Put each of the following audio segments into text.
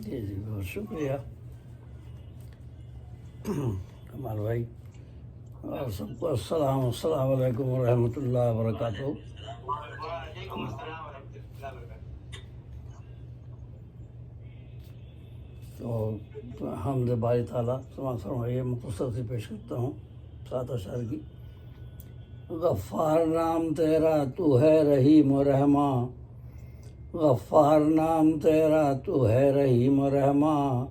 جی جی بہت شکریہ کمال بھائی، اور سب کو السلام علیکم ورحمۃ اللہ وبرکاتہ۔ تو حمد باری تعالیٰ سماعت فرمائیے، مختصر سی پیش کرتا ہوں 7 اشعار کی۔ غفار نام تیرا تو ہے رحیم و رحماں، غفار نام تیرا تو ہے رحیم و رحماں،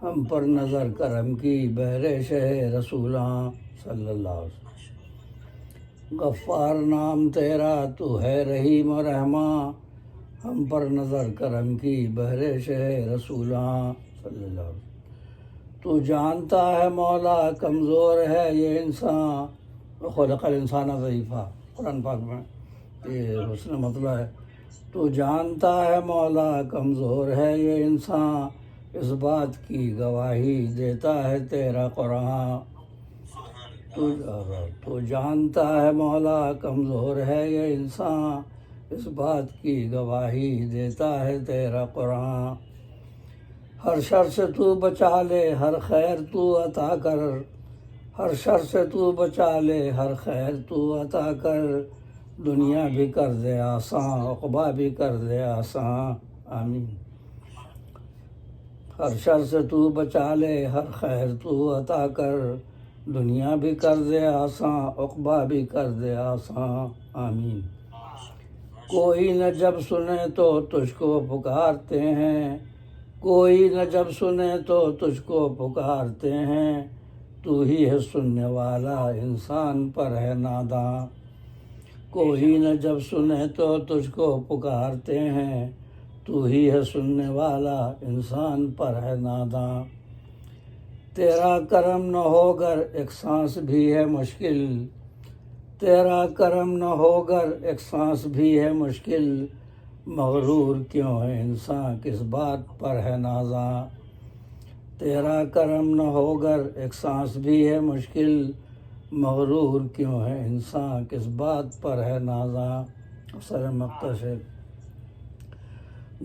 ہم پر نظر کرم کی بہر شہ رسولاں صلی اللہ علیہ وسلم۔ غفار نام تیرا تو ہے رحیم و رحماں، ہم پر نظر کرم کی بہر شہ رسولاں صلی اللہ علیہ وسلم۔ تو جانتا ہے مولا کمزور ہے یہ انسان، خلق الانسان ضعیفا، قرآن پاک میں یہ حسن مطلع ہے۔ تو جانتا ہے مولا کمزور ہے یہ انسان، اس بات کی گواہی دیتا ہے تیرا قرآن۔ تو جانتا ہے مولا کمزور ہے یہ انسان، اس بات کی گواہی دیتا ہے تیرا قرآن۔ ہر شر سے تو بچا لے ہر خیر تو عطا کر، ہر شر سے تو بچا لے ہر خیر تو عطا کر، دنیا بھی کر دے آسان عقبہ بھی کر دے آسان، آمین۔ ہر شر سے تو بچا لے ہر خیر تو عطا کر، دنیا بھی کر دے آسان عقبہ بھی کر دے آسان، آمین۔ کوئی نہ جب سنے تو تجھ کو پکارتے ہیں، کوئی نہ جب سنے تو تجھ کو پکارتے ہیں، تو ہی ہے سننے والا انسان پر ہے ناداں۔ کوئی نہ جب سنے تو تجھ کو پکارتے ہیں، تو ہی ہے سننے والا انسان پر ہے ناداں۔ تیرا کرم نہ ہو گر ایک سانس بھی ہے مشکل، تیرا کرم نہ ہو گر ایک سانس بھی ہے مشکل، مغرور کیوں ہے انسان کس بات پر ہے نازاں۔ تیرا کرم نہ ہو گر ایک سانس بھی ہے مشکل، مغرور کیوں ہے انسان کس بات پر ہے نازاں۔ اثر مختصر۔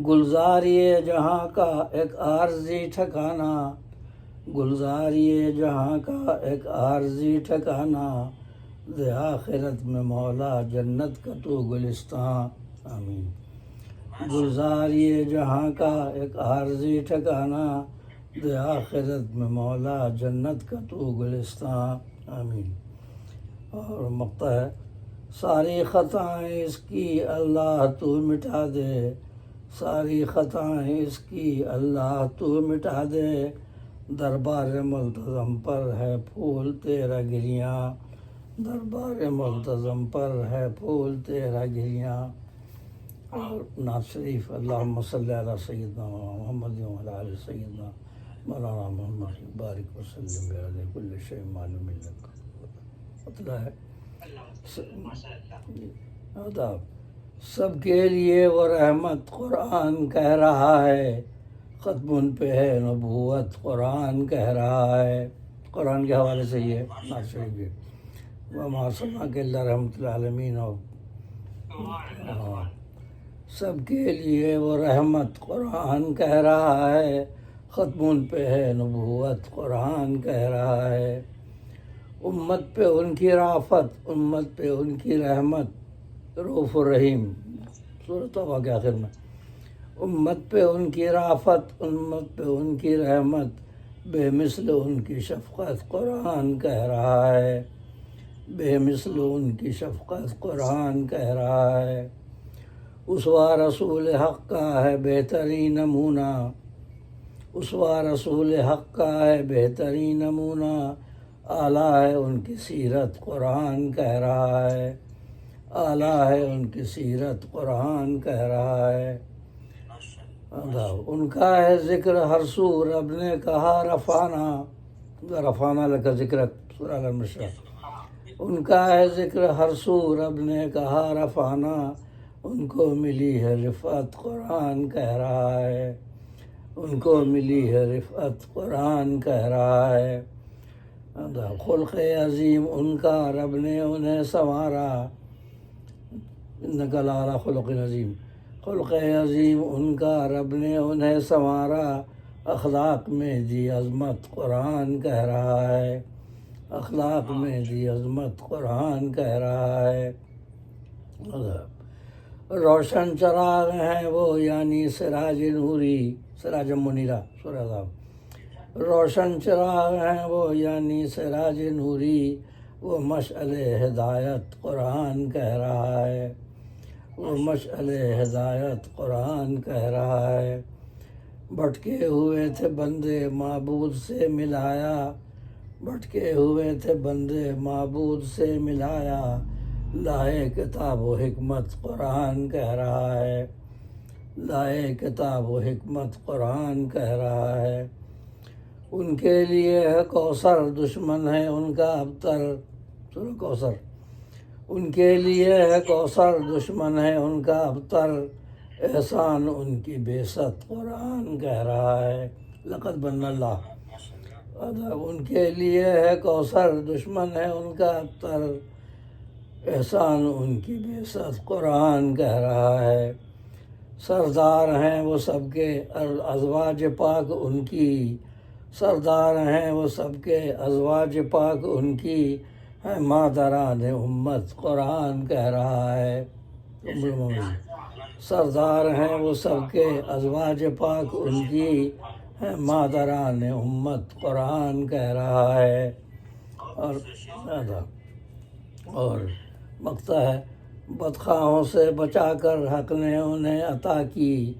گلزار یہ جہاں کا ایک عارضی ٹھکانہ، گلزار یہ جہاں کا ایک عارضی ٹھکانہ، دے آخرت میں مولا جنت کا تو گلستان، آمین۔ گلزار یہ جہاں کا ایک عارضی ٹھکانہ، دے آخرت میں مولا جنت کا تو گلستان، آمین۔ اور مقطع ہے، ساری خطائیں اس کی اللہ تو مٹا دے، ساری خطائیں اس کی اللہ تو مٹا دے، دربار ملتظم پر ہے پھول تیرا گریاں، دربار ملتظم پر ہے پھول تیرا گریاں۔ اور نعت شریف، اللہم صلی علی سیدنا محمد وعلی آل سیدنا مولانا محمد بارک وسلم بعدد کل شیء معلوم لک۔ مطلع ہے، آداب۔ سب کے لیے وہ رحمت قرآن کہہ رہا ہے، ختم پہ ہے نبوت قرآن کہہ رہا ہے، قرآن کے حوالے سے یہ نعت شریف ہے۔ وما ارسلناک الا رحمۃ للعالمین۔ سب کے لیے وہ رحمت قرآن کہہ رہا ہے، ختم پہ ہے نبوت قرآن کہہ رہا ہے، امت پہ ان کی رافت امت پہ ان کی رحمت، رؤوف الرحیم، سورۃ توبہ کے آخر میں، امت پہ ان کی رافت امت پہ ان کی رحمت، بے مثل ان کی شفقت قرآن کہہ رہا ہے، بے مثل ان کی شفقت قرآن کہہ رہا ہے، اسوہ رسول حق کا ہے بہترین نمونہ، اسوہ رسول حق کا ہے بہترین نمونہ، اعلیٰ ہے ان کی سیرت قرآن کہہ رہا ہے، اعلیٰ ہے ان کی سیرت قرآن کہہ رہا ہے۔ ان کا ہے ذکر ہر سو رب نے کہا رفعنا، رفعنا لک ذکرک، سورہ الانشراح۔ ان کا ہے ذکر ہر سو رب نے کہا رفعنا، ان کو ملی ہے رفعت قرآن کہہ رہا ہے، ان کو ملی ہے رفعت قرآن کہہ رہا ہے۔ خلق عظیم ان کا رب نے انہیں سنوارا، انک لعلی خلق عظیم، خلق عظیم ان کا رب نے انہیں سنوارا، اخلاق میں دی عظمت قرآن کہہ رہا ہے، اخلاق میں دی عظمت قرآن کہہ رہا ہے۔ روشن چراغ ہیں وہ یعنی سراج نوری، سراج منیرہ سورہ احزاب، روشن چراغ ہیں وہ یعنی سراج نوری، وہ مشعل ہدایت قرآن کہہ رہا ہے، وہ مشعل ہدایت قرآن کہہ رہا ہے۔ بھٹکے ہوئے تھے بندے معبود سے ملایا، بھٹکے ہوئے تھے بندے معبود سے ملایا، لائے کتاب و حکمت قرآن کہہ رہا ہے، لائے کتاب و حکمت قرآن کہہ رہا ہے۔ ان کے لیے ہے کوثر، دشمن ہے ان کا ابتر، سورہ کوثر، ان کے لیے ہے کوثر، دشمن ہے ان کا ابتر، احسان ان کی بعثت قرآن کہہ رہا ہے، لقد من اللہ، ان کے لیے ہے کوثر، دشمن ہے ان کا ابتر، احسان ان کی بعثت قرآن کہہ رہا ہے۔ سردار ہیں وہ سب کے ازواج پاک ان کی، سردار ہیں وہ سب کے ازواج پاک ان کی، ہے مادران امت قرآن کہہ رہا ہے۔ سردار ہیں وہ سب کے ازواج پاک ان کی، ہے مادران امت قرآن کہہ رہا ہے۔ اور مقطع ہے، بدخواہوں سے بچا کر حق نے انہیں عطا کی،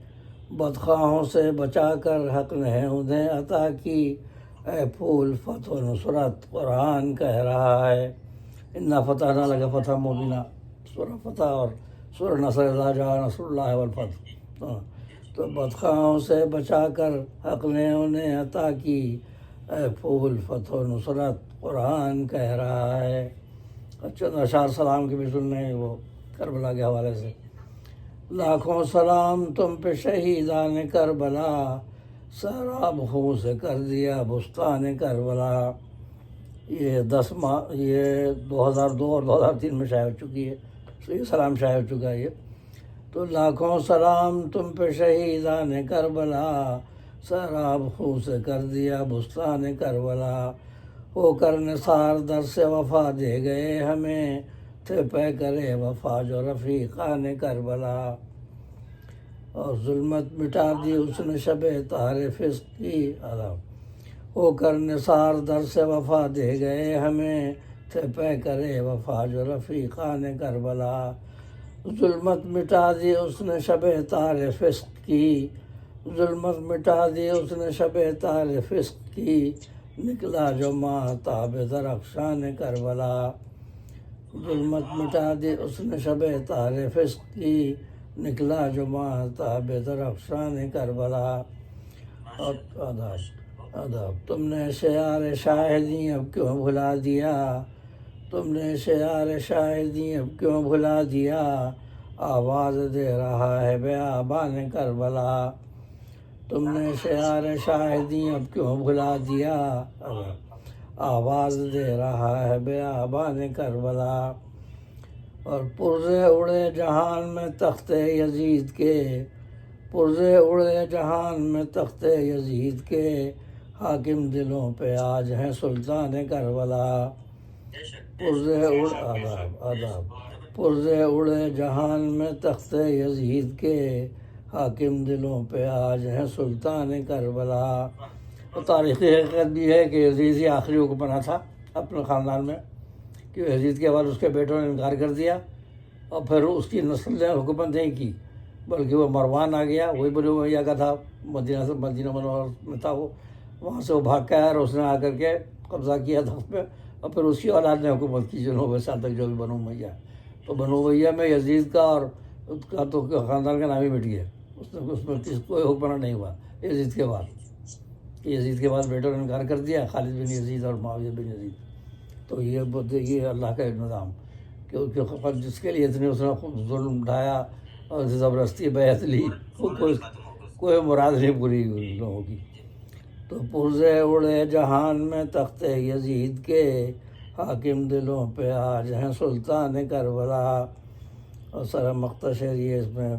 بدخواہوں سے بچا کر حق نے انہیں عطا کی، اے پھول فتح و نصرت قرآن کہہ رہا ہے۔ انا فتحنا لک فتحا مبینا، سورہ فتح اور سورہ نصر اذا جاء نصر اللہ والفتح۔ تو بدخواہوں سے بچا کر حق نے انہیں عطا کی، اے پھول فتح و نصرت قرآن کہہ رہا ہے۔ چند اشعار سلام کے بھی سننے وہ کربلا کے حوالے سے۔ لاکھوں سلام تم پہ شہیدان کربلا، سیراب خون سے کر دیا بستان کربلا۔ یہ 2002 اور 2003 میں شائع ہو چکی ہے، تو یہ سلام شائع ہو چکا ہے یہ۔ تو لاکھوں سلام تم پہ شہیدان کربلا، سیراب خون سے کر دیا بستان کربلا، ہو کر نثار در سے وفا دے گئے ہمیں، تھے پے کرے وفا جو رفیقان کربلا۔ اور ظلمت مٹا دی اس نے شب طہر فسق کی، ہو کر نثار در سے وفا دے گئے ہمیں، تھے پے کرے وفا جو رفیقان کربلا۔ ظلمت مٹا دی اس نے شب طہر فسق کی، ظلمت مٹا دی اس نے شب طہر فسق کی، نکلا جو ماہتاب درخشان کربلا۔ ظلمت مٹا دی اس نے شب طہر فسق کی، نکلا جو ماہتاب درخشان کربلا۔ اور آداب، تم نے شعار شاہدی اب کیوں بھلا دیا، تم نے شعار شاہدی اب کیوں بھلا دیا، آواز دے رہا ہے بیابان کربلا۔ تم نے شعار شاہدی اب کیوں بھلا دیا، آواز دے رہا ہے بیابان کربلا۔ اور پرزے اڑے جہان میں تخت یزید کے، پرزے اڑے جہان میں تخت یزید کے، حاکم دلوں پہ آج ہیں سلطان کربلا۔ پرزے پرزے اڑے جہان میں تخت یزید کے، حاکم دلوں پہ آج ہیں سلطان کربلا۔ اور تاریخی حقیقت بھی ہے کہ یزید ہی آخری حکمراں تھا اپنے خاندان میں، کہ یزید کے بعد اس کے بیٹوں نے انکار کر دیا، اور پھر اس کی نسل نے حکومت نہیں کی، بلکہ وہ مروان آ گیا، وہی بنو امیہ کا تھا، مدینہ منورہ میں تھا وہ، وہاں سے وہ بھاگ کے آیا اور اس نے آ کر کے قبضہ کیا تخت پہ، اور پھر اس کی اولاد نے حکومت کی جو 90 سال تک جو بھی بنو امیہ۔ تو بنو امیہ میں یزید کا اور اس کا تو خاندان کا نام ہی مٹ گیا، اس میں کوئی حکمراں نہیں ہوا یزید کے بعد۔ یزید کے بعد بیٹوں نے انکار کر دیا، خالد بن یزید اور معاویہ بن یزید۔ تو یہ اللہ کا نظام کہ جس کے لیے اتنے اس نے ظلم ڈھایا اور زبردستی بیعت لی، کوئی مراد نہیں پوری ہوئی لوگوں کی۔ تو پرزے اڑے جہان میں تخت یزید کے، حاکم دلوں پہ آج ہیں سلطان کربلا۔ اور سارا مقطع شعری ہے، اس میں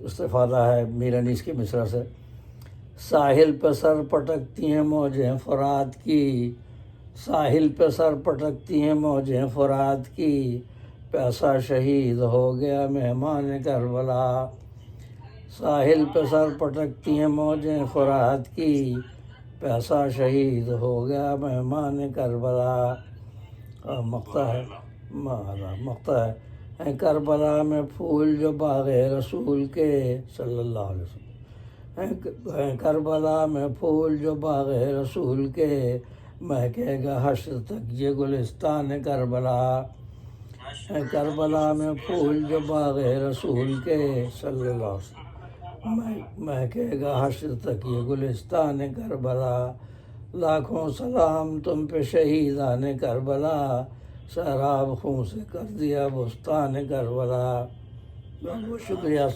استفادہ ہے میرانیز کے مصرع سے۔ ساحل پہ سر پٹکتی ہیں موجیں فرات کی، ساحل پہ سر پٹکتی ہیں موجیں فرات کی، پیاسا شہید ہو گیا مہمان کربلا۔ ساحل پہ سر پٹکتی ہیں موجیں فرات کی، پیاسا شہید ہو گیا مہمان کربلا۔ مقطع ہے، مقطع ہے کربلا میں پھول جو باغ رسول کے صلی اللہ علیہ وسلم، ہے کربلا میں پھول جو باغ رسول کے، مہکے گا حشر تک یہ گلستان کربلا۔ ہے کربلا میں پھول جو باغ رسول کے صلی اللہ علیہ وسلم، مہکے گا حشر تک یہ گلستان کربلا۔ لاکھوں سلام تم پہ شہیدان کربلا، سیراب خون سے کر دیا بستان کربلا۔ بہت بہت شکریہ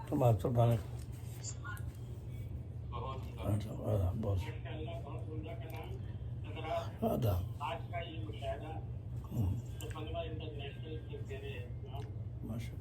تمام سبحان بہت آدھا ماشاء